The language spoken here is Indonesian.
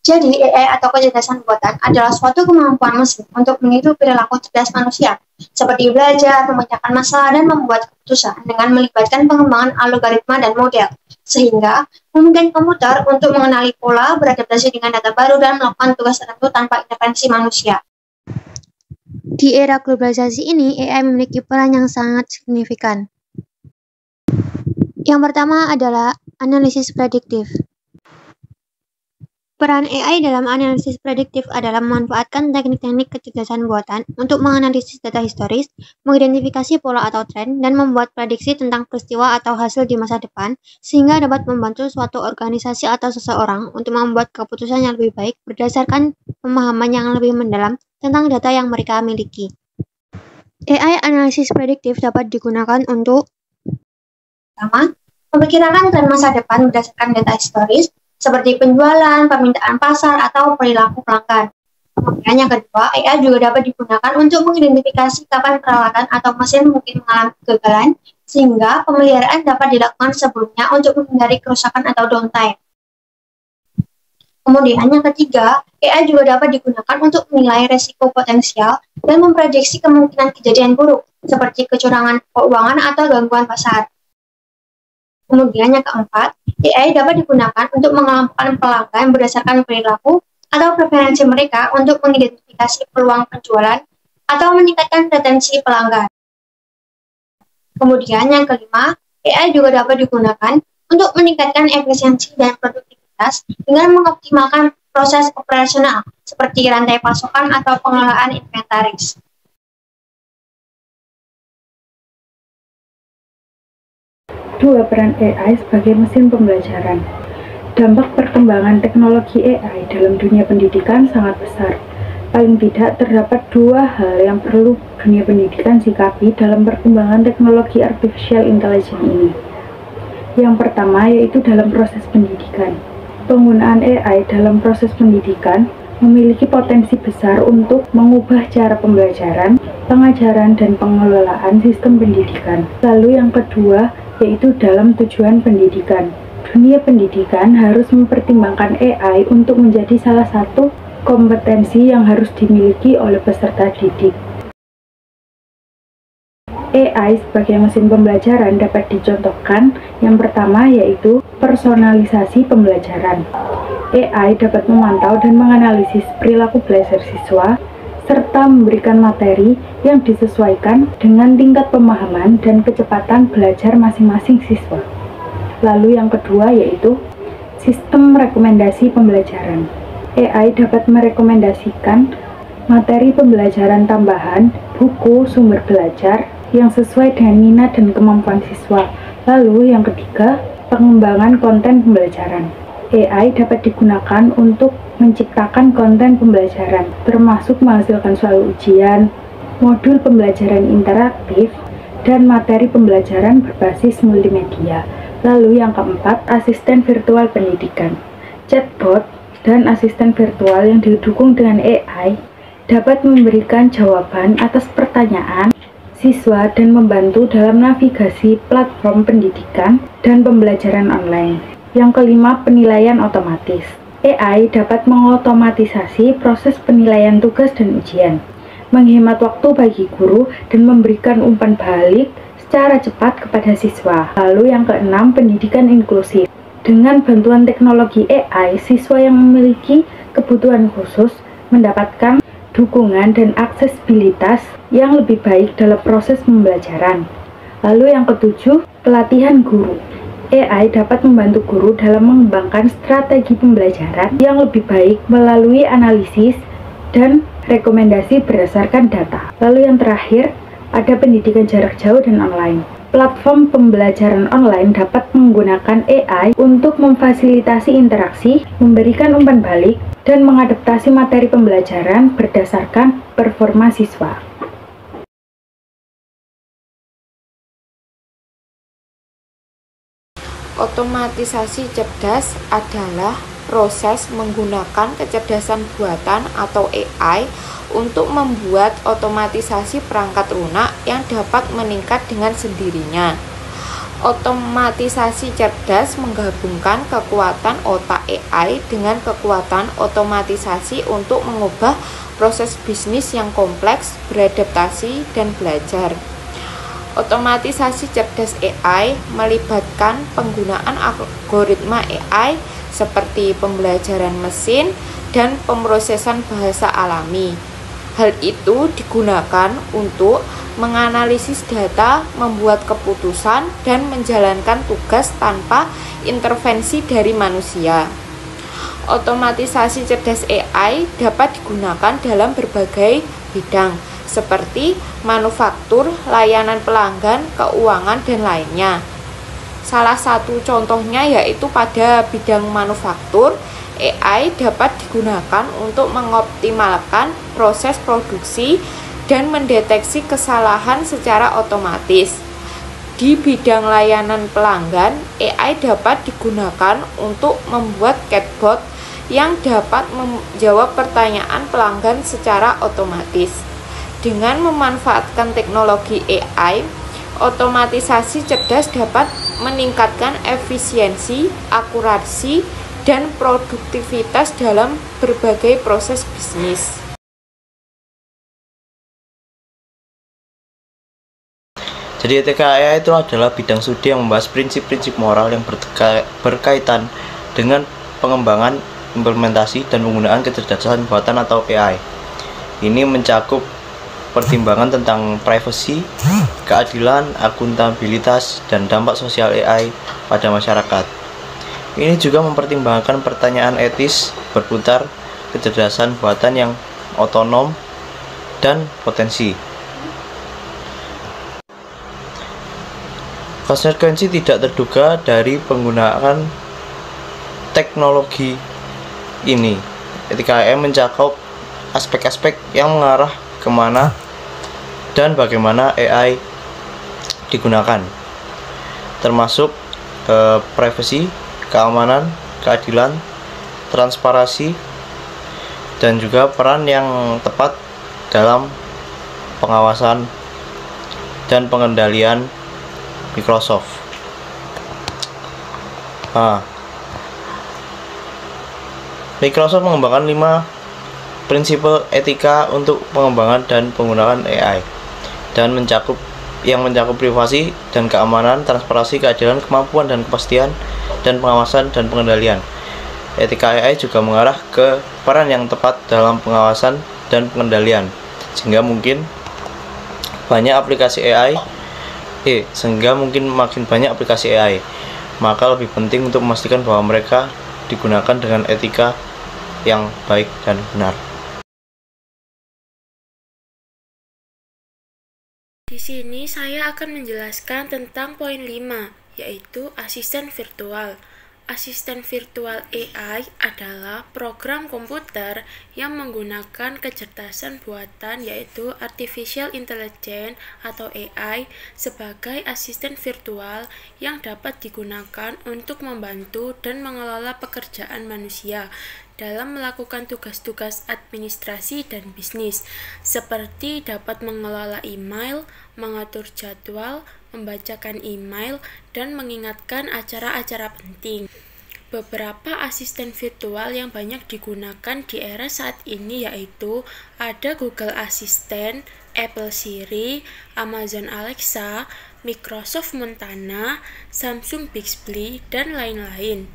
Jadi, AI atau kecerdasan buatan adalah suatu kemampuan mesin untuk meniru perilaku cerdas manusia, seperti belajar, memecahkan masalah, dan membuat keputusan dengan melibatkan pengembangan algoritma dan model, sehingga memungkinkan komputer untuk mengenali pola, beradaptasi dengan data baru, dan melakukan tugas tertentu tanpa intervensi manusia. Di era globalisasi ini, AI memiliki peran yang sangat signifikan. Yang pertama adalah analisis prediktif. Peran AI dalam analisis prediktif adalah memanfaatkan teknik-teknik kecerdasan buatan untuk menganalisis data historis, mengidentifikasi pola atau tren, dan membuat prediksi tentang peristiwa atau hasil di masa depan, sehingga dapat membantu suatu organisasi atau seseorang untuk membuat keputusan yang lebih baik berdasarkan pemahaman yang lebih mendalam tentang data yang mereka miliki. AI analisis prediktif dapat digunakan untuk pertama, memperkirakan tren masa depan berdasarkan data historis, seperti penjualan, permintaan pasar, atau perilaku pelanggan. Kemudian yang kedua, AI juga dapat digunakan untuk mengidentifikasi kapan peralatan atau mesin mungkin mengalami kegagalan, sehingga pemeliharaan dapat dilakukan sebelumnya untuk menghindari kerusakan atau downtime. Kemudian yang ketiga, AI juga dapat digunakan untuk menilai resiko potensial dan memprediksi kemungkinan kejadian buruk, seperti kecurangan keuangan atau gangguan pasar. Kemudian yang keempat, AI dapat digunakan untuk mengelompokkan pelanggan berdasarkan perilaku atau preferensi mereka untuk mengidentifikasi peluang penjualan atau meningkatkan retensi pelanggan. Kemudian yang kelima, AI juga dapat digunakan untuk meningkatkan efisiensi dan produktivitas dengan mengoptimalkan proses operasional seperti rantai pasokan atau pengelolaan inventaris. Dua, peran AI sebagai mesin pembelajaran. Dampak perkembangan teknologi AI dalam dunia pendidikan sangat besar. Paling tidak terdapat dua hal yang perlu dunia pendidikan sikapi dalam perkembangan teknologi artificial intelligence ini. Yang pertama yaitu dalam proses pendidikan. Penggunaan AI dalam proses pendidikan memiliki potensi besar untuk mengubah cara pembelajaran, pengajaran, dan pengelolaan sistem pendidikan. Lalu yang kedua yaitu dalam tujuan pendidikan. Dunia pendidikan harus mempertimbangkan AI untuk menjadi salah satu kompetensi yang harus dimiliki oleh peserta didik. AI sebagai mesin pembelajaran dapat dicontohkan. Yang pertama yaitu personalisasi pembelajaran. AI dapat memantau dan menganalisis perilaku belajar siswa, serta memberikan materi yang disesuaikan dengan tingkat pemahaman dan kecepatan belajar masing-masing siswa. Lalu yang kedua yaitu sistem rekomendasi pembelajaran. AI dapat merekomendasikan materi pembelajaran tambahan, buku, sumber belajar yang sesuai dengan minat dan kemampuan siswa. Lalu yang ketiga, pengembangan konten pembelajaran. AI dapat digunakan untuk menciptakan konten pembelajaran, termasuk menghasilkan soal ujian, modul pembelajaran interaktif, dan materi pembelajaran berbasis multimedia. Lalu yang keempat, asisten virtual pendidikan. Chatbot dan asisten virtual yang didukung dengan AI dapat memberikan jawaban atas pertanyaan siswa dan membantu dalam navigasi platform pendidikan dan pembelajaran online. Yang kelima, penilaian otomatis. AI dapat mengotomatisasi proses penilaian tugas dan ujian, menghemat waktu bagi guru, dan memberikan umpan balik secara cepat kepada siswa. Lalu yang keenam, pendidikan inklusif. Dengan bantuan teknologi AI, siswa yang memiliki kebutuhan khusus mendapatkan dukungan dan aksesibilitas yang lebih baik dalam proses pembelajaran. Lalu yang ketujuh, pelatihan guru. AI dapat membantu guru dalam mengembangkan strategi pembelajaran yang lebih baik melalui analisis dan rekomendasi berdasarkan data. Lalu yang terakhir, Ada pendidikan jarak jauh dan online. Platform pembelajaran online dapat menggunakan AI untuk memfasilitasi interaksi, memberikan umpan balik, dan mengadaptasi materi pembelajaran berdasarkan performa siswa. Otomatisasi cerdas adalah proses menggunakan kecerdasan buatan atau AI untuk membuat otomatisasi perangkat lunak yang dapat meningkat dengan sendirinya. Otomatisasi cerdas menggabungkan kekuatan otak AI dengan kekuatan otomatisasi untuk mengubah proses bisnis yang kompleks, beradaptasi, dan belajar. Otomatisasi cerdas AI melibatkan penggunaan algoritma AI seperti pembelajaran mesin dan pemrosesan bahasa alami. Hal itu digunakan untuk menganalisis data, membuat keputusan, dan menjalankan tugas tanpa intervensi dari manusia. Otomatisasi cerdas AI dapat digunakan dalam berbagai bidang, seperti manufaktur, layanan pelanggan, keuangan, dan lainnya. Salah satu contohnya yaitu pada bidang manufaktur, AI dapat digunakan untuk mengoptimalkan proses produksi dan mendeteksi kesalahan secara otomatis. Di bidang layanan pelanggan, AI dapat digunakan untuk membuat chatbot yang dapat menjawab pertanyaan pelanggan secara otomatis. Dengan memanfaatkan teknologi AI, otomatisasi cerdas dapat meningkatkan efisiensi, akurasi, dan produktivitas dalam berbagai proses bisnis. Jadi etika AI itu adalah bidang studi yang membahas prinsip-prinsip moral yang berkaitan dengan pengembangan, implementasi, dan penggunaan kecerdasan buatan atau AI. Ini mencakup pertimbangan tentang privasi, keadilan, akuntabilitas, dan dampak sosial AI pada masyarakat. Ini juga mempertimbangkan pertanyaan etis berputar kecerdasan buatan yang otonom dan potensi. Konsekuensi tidak terduga dari penggunaan teknologi ini. Etika AI mencakup aspek-aspek yang mengarah kemana dan bagaimana AI digunakan, termasuk privasi, keamanan, keadilan, transparansi, dan juga peran yang tepat dalam pengawasan dan pengendalian Microsoft. Microsoft mengembangkan 5 prinsip etika untuk pengembangan dan penggunaan AI dan mencakup privasi dan keamanan, transparansi, keadilan, kemampuan dan kepastian, dan pengawasan dan pengendalian. Etika AI juga mengarah ke peran yang tepat dalam pengawasan dan pengendalian, sehingga mungkin makin banyak aplikasi AI, maka lebih penting untuk memastikan bahwa mereka digunakan dengan etika yang baik dan benar. Di sini saya akan menjelaskan tentang poin 5, yaitu asisten virtual. Asisten virtual AI adalah program komputer yang menggunakan kecerdasan buatan yaitu Artificial Intelligence atau AI sebagai asisten virtual yang dapat digunakan untuk membantu dan mengelola pekerjaan manusia dalam melakukan tugas-tugas administrasi dan bisnis, seperti dapat mengelola email, mengatur jadwal, membacakan email, dan mengingatkan acara-acara penting. Beberapa asisten virtual yang banyak digunakan di era saat ini yaitu ada Google Assistant, Apple Siri, Amazon Alexa, Microsoft Montana, Samsung Bixby, dan lain-lain.